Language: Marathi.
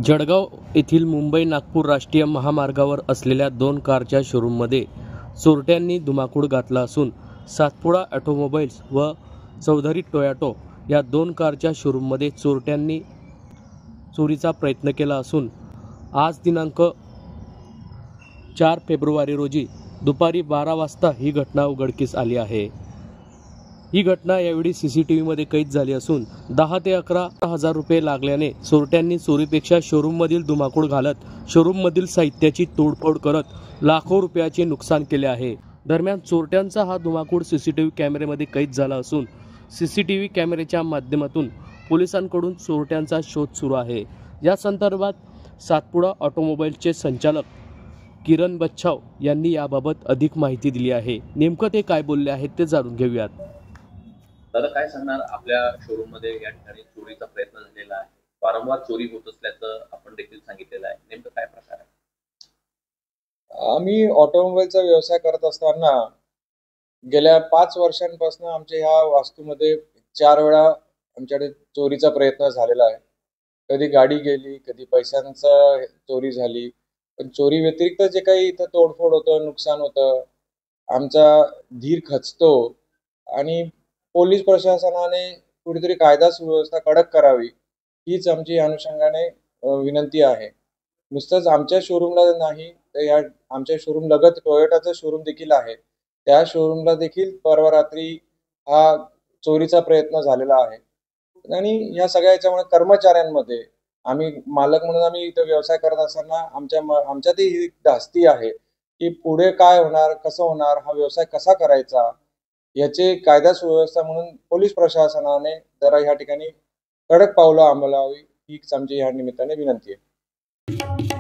जळगाव येथील मुंबई नागपूर राष्ट्रीय महामार्गावर असलेल्या दोन कारच्या शोरूममध्ये चोरट्यांनी धुमाकूळ घातला असून सातपुडा ऑटोमोबाईल्स व चौधरी टोयोटा या दोन कारच्या शोरूममध्ये चोरट्यांनी चोरीचा प्रयत्न केला असून आज दिनांक 4 फेब्रुवारी रोजी दुपारी 12 वाजता ही घटना उघडकीस आली आहे। ही घटना यावेळी सीसीटीव्हीमध्ये कैद झाली असून 10 ते 11 हजार रुपये लागल्याने चोरट्यांनी चोरीपेक्षा शोरूममधील धुमाकूळ घालत शोरूममधील साहित्याची तोडफोड करत लाखो रुपयाचे नुकसान केले आहे। दरम्यान चोरट्यांचा हा धुमाकूळ सीसीटीव्ही कॅमेऱ्यामध्ये कैद झाला असून सीसीटीव्ही कॅमेऱ्याच्या माध्यमातून पोलिसांकडून चोरट्यांचा शोध सुरू आहे। या संदर्भात सातपुडा ऑटोमोबाईलचे संचालक किरण बच्छाव यांनी याबाबत अधिक माहिती दिली आहे। नेमकं ते काय बोलले आहेत ते जाणून घेऊयात। दादा, काय सांगणार? आपल्या शोरूम मध्ये या ठिकाणी चोरीचा प्रयत्न झालेला आहे, वारंवार चोरी होत असल्याचं आपण देखील सांगितलेलं आहे। नेमकं काय प्रकार आहे? आम्ही ऑटोमोबाईलचा व्यवसाय करत असताना गेल्या 5 वर्षांपासून आमच्या ह्या वास्तूमध्ये 4 वेळा आमच्याकडे चोरीचा प्रयत्न झालेला आहे। कधी गाडी गेली, कधी पैशांचा चोरी झाली, पण चोरी व्यतिरिक्त जे काही इथं तोडफोड होतं, नुकसान होतं, आमचा धीर खचतो आणि पोलीस प्रशासनाने कुठेतरी कायदा सुव्यवस्था कडक करावी हीच आमची अनुषंगाने विनंती आहे। नुसतंच आमच्या शोरूमला नाही तर या आमच्या शोरूम लगत टोयोटाचं शोरूम देखील आहे, त्या शोरूमला देखील परवा रात्री हा चोरीचा प्रयत्न झालेला आहे। आणि या सगळ्या याच्यामुळे कर्मचाऱ्यांमध्ये आम्ही मालक म्हणून आम्ही इथं व्यवसाय करत असताना आमच्यातही ही धास्ती आहे की पुढे काय होणार, कसं होणार, हा व्यवसाय कसा करायचा याचे कायदा सुव्यवस्था म्हणून पोलीस प्रशासनाने जरा ह्या ठिकाणी कडक पावलं अंमलावी हीच आमची ह्या निमित्ताने विनंती आहे।